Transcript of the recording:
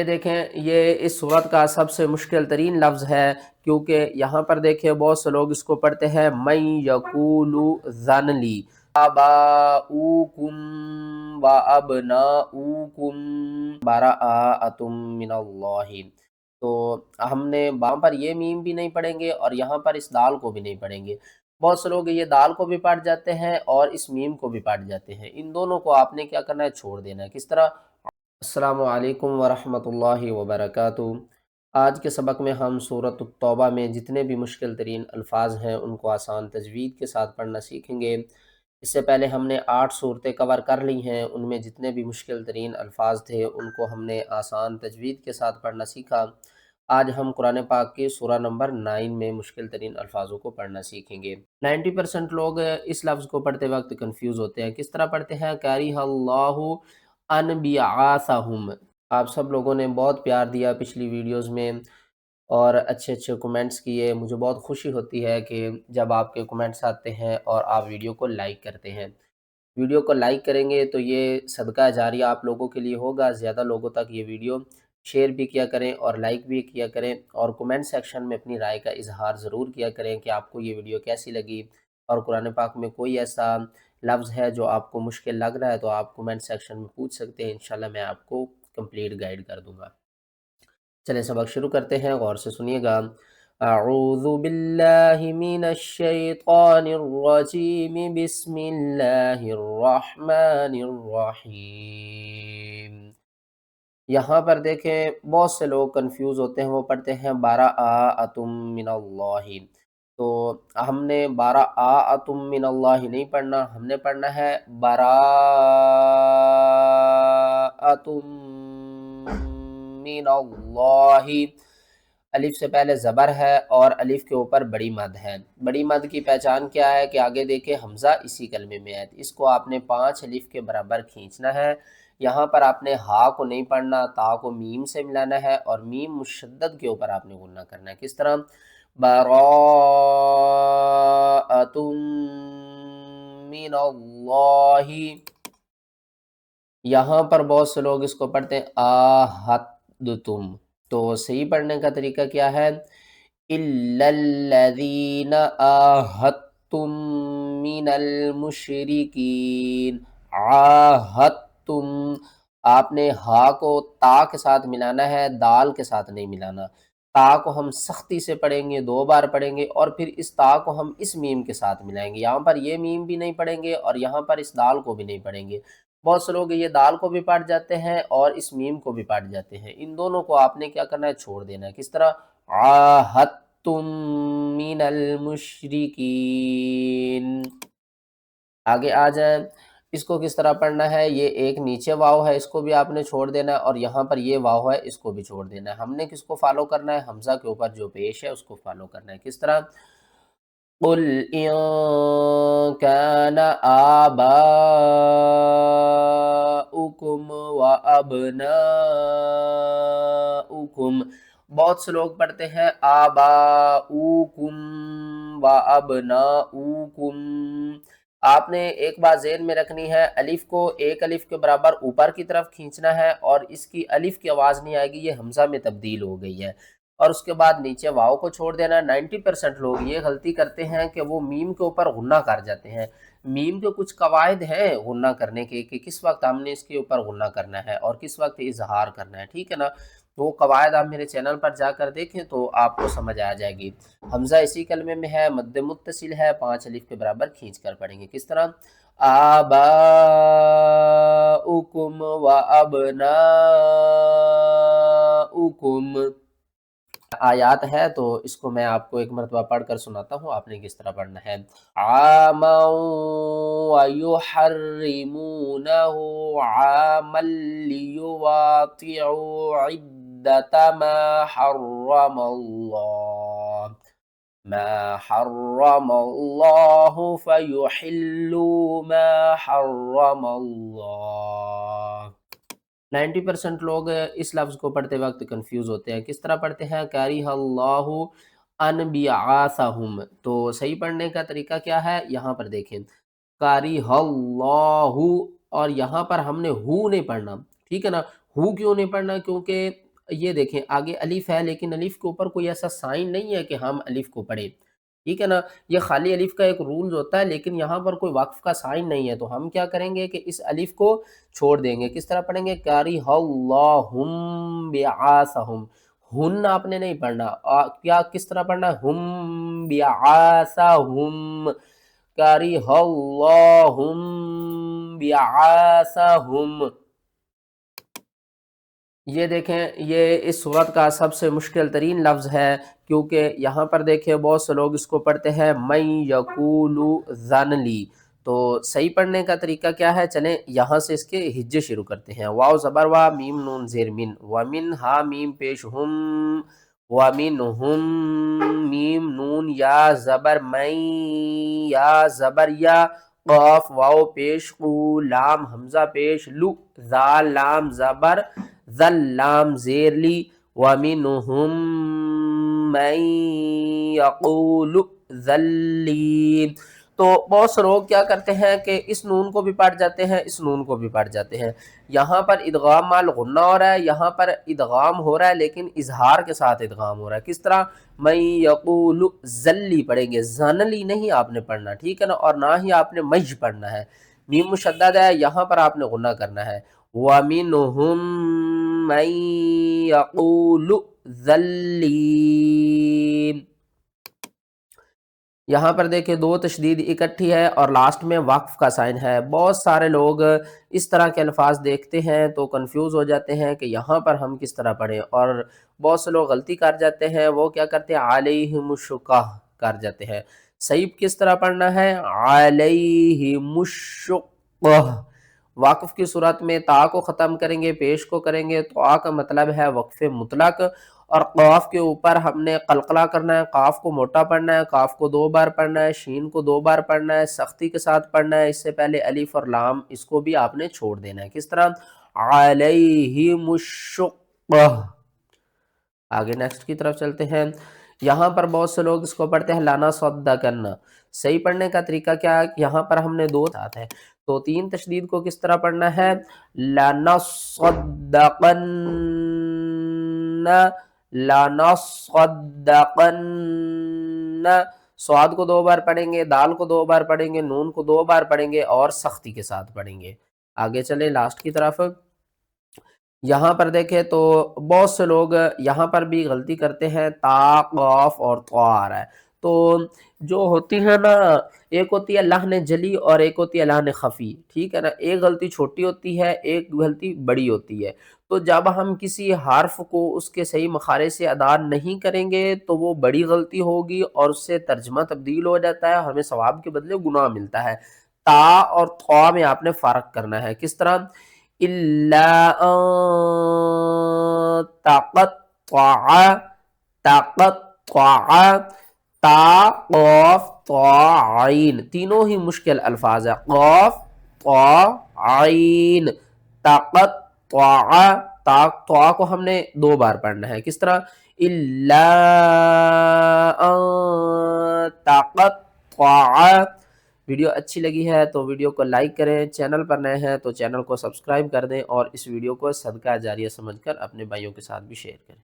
یہ دیکھیں یہ اس صورت کا سب سے مشکل ترین لفظ ہے، کیونکہ یہاں پر دیکھیں بہت سے لوگ اس کو پڑھتے ہیں من یقول ذنلی آباؤکم و ابناؤکم براءۃ من اللہ، تو ہم نے وہاں پر یہ میم بھی نہیں پڑھیں گے اور یہاں پر اس دال کو بھی نہیں پڑھیں گے۔ بہت سے لوگ یہ دال کو بھی پڑھ جاتے ہیں اور اس میم کو بھی پڑھ جاتے ہیں، ان دونوں کو آپ نے کیا کرنا ہے، چھوڑ دینا ہے۔ کس طرح؟ السلام علیکم ورحمۃ اللہ وبرکاتہ۔ آج کے سبق میں ہم سورۃ التوبہ میں جتنے بھی مشکل ترین الفاظ ہیں ان کو آسان تجوید کے ساتھ پڑھنا سیکھیں گے۔ اس سے پہلے ہم نے 8 صورتیں کور کر لی ہیں، ان میں جتنے بھی مشکل ترین الفاظ تھے ان کو ہم نے آسان تجوید کے ساتھ پڑھنا سیکھا۔ آج ہم قرآن پاک کی سورہ نمبر 9 میں مشکل ترین الفاظوں کو پڑھنا سیکھیں گے۔ 90% لوگ اس لفظ کو پڑھتے وقت کنفیوز ہوتے ہیں۔ کس طرح پڑھتے ہیں؟ کَرِہَ اللَّهُ ان بیعاثہم۔ آپ سب لوگوں نے بہت پیار دیا پچھلی ویڈیوز میں اور اچھے اچھے کمنٹس کیے، مجھے بہت خوشی ہوتی ہے کہ جب آپ کے کمنٹس آتے ہیں اور آپ ویڈیو کو لائک کرتے ہیں۔ ویڈیو کو لائک کریں گے تو یہ صدقہ جاریہ آپ لوگوں کے لیے ہوگا، زیادہ لوگوں تک یہ ویڈیو شیئر بھی کیا کریں اور لائک بھی کیا کریں، اور کمنٹ سیکشن میں اپنی رائے کا اظہار ضرور کیا کریں کہ آپ کو یہ ویڈیو کیسی لگی، اور قرآن پاک میں کوئی ایسا لفظ ہے جو آپ کو مشکل لگ رہا ہے تو آپ کمنٹ سیکشن میں پوچھ سکتے ہیں، انشاءاللہ میں آپ کو کمپلیٹ گائیڈ کر دوں گا۔ چلیں سبق شروع کرتے ہیں، غور سے سنیے گا۔ اعوذ باللہ من الشیطان الرجیم، بسم اللہ الرحمن الرحیم۔ یہاں پر دیکھیں بہت سے لوگ کنفیوز ہوتے ہیں، وہ پڑھتے ہیں براءۃ من اللہ، تو ہم نے براءۃ من اللہ نہیں پڑھنا، ہم نے پڑھنا ہے براءۃ من اللہ۔ الف سے پہلے زبر ہے اور الف کے اوپر بڑی مد ہے۔ بڑی مد کی پہچان کیا ہے کہ آگے دیکھیں حمزہ اسی کلمے میں ہے، اس کو آپ نے 5 الف کے برابر کھینچنا ہے۔ یہاں پر آپ نے ہا کو نہیں پڑھنا، تا کو میم سے ملانا ہے اور میم مشدد کے اوپر آپ نے غنہ کرنا ہے۔ کس طرح؟ براءۃ من اللہ۔ یہاں پر بہت سے لوگ اس کو پڑھتے ہیں آہدتم، تو صحیح پڑھنے کا طریقہ کیا ہے؟ اِلَّا الَّذِينَ آہدتم من المشرکین، عاہدتم، آپ نے ہا کو تا کے ساتھ ملانا ہے، دال کے ساتھ نہیں ملانا۔ تا کو ہم سختی سے پڑھیں گے، 2 بار پڑھیں گے، اور پھر اس تا کو ہم اس میم کے ساتھ ملائیں گے۔ یہاں پر یہ میم بھی نہیں پڑھیں گے اور یہاں پر اس دال کو بھی نہیں پڑھیں گے۔ بہت سے لوگ یہ دال کو بھی پڑھ جاتے ہیں اور اس میم کو بھی پڑھ جاتے ہیں، ان دونوں کو آپ نے کیا کرنا ہے؟ چھوڑ دینا ہے۔ کس طرح؟ عاہدتم من المشرکین۔ آگے آ جائیں، اس کو کس طرح پڑھنا ہے؟ یہ ایک نیچے واو ہے، اس کو بھی آپ نے چھوڑ دینا ہے، اور یہاں پر یہ واو ہے، اس کو بھی چھوڑ دینا ہے۔ ہم نے کس کو فالو کرنا ہے؟ حمزہ کے اوپر جو پیش ہے اس کو فالو کرنا ہے۔ کس طرح؟ قُلْ إِن كَانَ آباؤكم وَأَبْنَاؤُكم۔ بہت سے لوگ پڑھتے ہیں آباؤکم وَأَبْنَاؤُكم۔ آپ نے ایک بات ذہن میں رکھنی ہے، الف کو ایک الف کے برابر اوپر کی طرف کھینچنا ہے اور اس کی الف کی آواز نہیں آئے گی، یہ حمزہ میں تبدیل ہو گئی ہے، اور اس کے بعد نیچے واو کو چھوڑ دینا۔ 90% لوگ یہ غلطی کرتے ہیں کہ وہ میم کے اوپر غنہ کر جاتے ہیں۔ میم کے کچھ قواعد ہیں غنہ کرنے کے کہ کس وقت ہم نے اس کے اوپر غنہ کرنا ہے اور کس وقت اظہار کرنا ہے، ٹھیک ہے نا؟ وہ قواعد آپ میرے چینل پر جا کر دیکھیں تو آپ کو سمجھ آ جائے گی۔ حمزہ اسی کلمے میں ہے، مد متصل ہے، 5 الف کے برابر کھینچ کر پڑھیں گے۔ کس طرح؟ آباؤکم وابناؤکم۔ آیات ہے تو اس کو میں آپ کو ایک مرتبہ پڑھ کر سناتا ہوں، آپ نے کس طرح پڑھنا ہے۔ عاما ویحرمونہ عاما لیواطعوا عدت ما حرم اللہ فیحلوا ما حرم اللہ۔ 90% لوگ اس لفظ کو پڑھتے وقت کنفیوز ہوتے ہیں۔ کس طرح پڑھتے ہیں؟ کَرِہَ اللَّهُ ان بیعاثہم، تو صحیح پڑھنے کا طریقہ کیا ہے؟ یہاں پر دیکھیں کَرِہَ اللَّهُ، اور یہاں پر ہم نے ہو نہیں پڑھنا، ٹھیک ہے نا؟ ہو کیوں نہیں پڑھنا؟ کیونکہ یہ دیکھیں آگے الف ہے لیکن الف کے اوپر کوئی ایسا سائن نہیں ہے کہ ہم الف کو پڑھیں، ٹھیک ہے نا؟ یہ خالی الف کا ایک رولز ہوتا ہے لیکن یہاں پر کوئی وقف کا سائن نہیں ہے، تو ہم کیا کریں گے کہ اس الف کو چھوڑ دیں گے۔ کس طرح پڑھیں گے؟ کَرِہَ اللَّهُم بِعَاثَهُم، ہن آپ نے نہیں پڑھنا، کیا کس طرح پڑھنا ہے؟ ہم بعاثہم، کَرِہَ اللَّهُم بعاثہم۔ یہ دیکھیں یہ اس صورت کا سب سے مشکل ترین لفظ ہے، کیونکہ یہاں پر دیکھیں بہت سے لوگ اس کو پڑھتے ہیں من یقول ذنلی، تو صحیح پڑھنے کا طریقہ کیا ہے؟ چلیں یہاں سے اس کے ہجے شروع کرتے ہیں۔ واو زبر وا، میم نون زیر من، ومن ہا میم پیش ہم، ومن ہم میم نون یا زبر من، یا زبر یا، قاف واو پیش قو، لام حمزہ پیش لو، ذال لام زبر ذل، لام زیر لی، وَمِنْهُمْ مَنْ يَقُولُ ذَلِّي۔ تو بہت سے لوگ کیا کرتے ہیں کہ اس نون کو بھی پڑھ جاتے ہیں، اس نون کو بھی پڑھ جاتے ہیں۔ یہاں پر ادغام مال غنہ ہو رہا ہے، یہاں پر ادغام ہو رہا ہے لیکن اظہار کے ساتھ ادغام ہو رہا ہے۔ کس طرح؟ مَنْ يَقُولُ ذَلِّي پڑھیں گے، زَنَلِي نہیں آپ نے پڑھنا، ٹھیک ہے نا؟ اور نہ ہی آپ نے مَجْ پڑھنا ہے، میم مشدد ہے، یہاں پر آپ نے غنہ کرنا ہے۔ وَمِنْهُمْ مَنْ يَقُولُ ذَلِّي، یہاں پر دیکھیں دو تشدید اکٹھی ہے اور لاسٹ میں وقف کا سائن ہے۔ بہت سارے لوگ اس طرح کے الفاظ دیکھتے ہیں تو کنفیوز ہو جاتے ہیں کہ یہاں پر ہم کس طرح پڑھیں، اور بہت سے لوگ غلطی کر جاتے ہیں، وہ کیا کرتے ہیں علیہم الشقہ کر جاتے ہیں۔ صحیح کس طرح پڑھنا ہے؟ علیہم الشقہ۔ وقف کی صورت میں تا کو ختم کریں گے، پیش کو کریں گے، تو آ کا مطلب ہے وقف مطلق، اور قاف کے اوپر ہم نے قلقلہ کرنا ہے، قاف کو موٹا پڑھنا ہے، قاف کو 2 بار پڑھنا ہے، شین کو 2 بار پڑھنا ہے، سختی کے ساتھ پڑھنا ہے، اس سے پہلے الف اور لام اس کو بھی آپ نے چھوڑ دینا ہے۔ کس طرح؟ علیہم الشقہ۔ آگے نیکسٹ کی طرف چلتے ہیں۔ یہاں پر بہت سے لوگ اس کو پڑھتے ہیں لانا صدقن، صحیح پڑھنے کا طریقہ کیا ہے؟ یہاں پر ہم نے 2 ساتھ ہے، تو 3 تشدید کو کس طرح پڑھنا ہے؟ لَنَصَّدَّقَنَّ، لَنَصَّدَّقَنَّ، صاد کو 2 بار پڑھیں گے، دال کو 2 بار پڑھیں گے، نون کو 2 بار پڑھیں گے اور سختی کے ساتھ پڑھیں گے۔ آگے چلیں لاسٹ کی طرف۔ یہاں پر دیکھیں تو بہت سے لوگ یہاں پر بھی غلطی کرتے ہیں، تا قاف اور طا آ رہا ہے، تو جو ہوتی ہے نا، ایک ہوتی ہے لحن جلی اور ایک ہوتی ہے لحن خفی، ٹھیک ہے نا؟ ایک غلطی چھوٹی ہوتی ہے، ایک غلطی بڑی ہوتی ہے، تو جب ہم کسی حرف کو اس کے صحیح مخارج سے ادا نہیں کریں گے تو وہ بڑی غلطی ہوگی اور اس سے ترجمہ تبدیل ہو جاتا ہے، ہمیں ثواب کے بدلے گناہ ملتا ہے۔ تا اور طا میں آپ نے فرق کرنا ہے۔ کس طرح؟ إِلَّا أَن تَقَطَّعَ، تَقَطَّعَ، تا قاف طا عین، تینوں ہی مشکل الفاظ ہیں، قاف طا عین، تقطع، تا کو ہم نے 2 بار پڑھنا ہے۔ کس طرح؟ إِلَّا أَن تَقَطَّعَ۔ ویڈیو اچھی لگی ہے تو ویڈیو کو لائک کریں، چینل پر نئے ہیں تو چینل کو سبسکرائب کر دیں، اور اس ویڈیو کو صدقہ جاریہ سمجھ کر اپنے بھائیوں کے ساتھ بھی شیئر کریں۔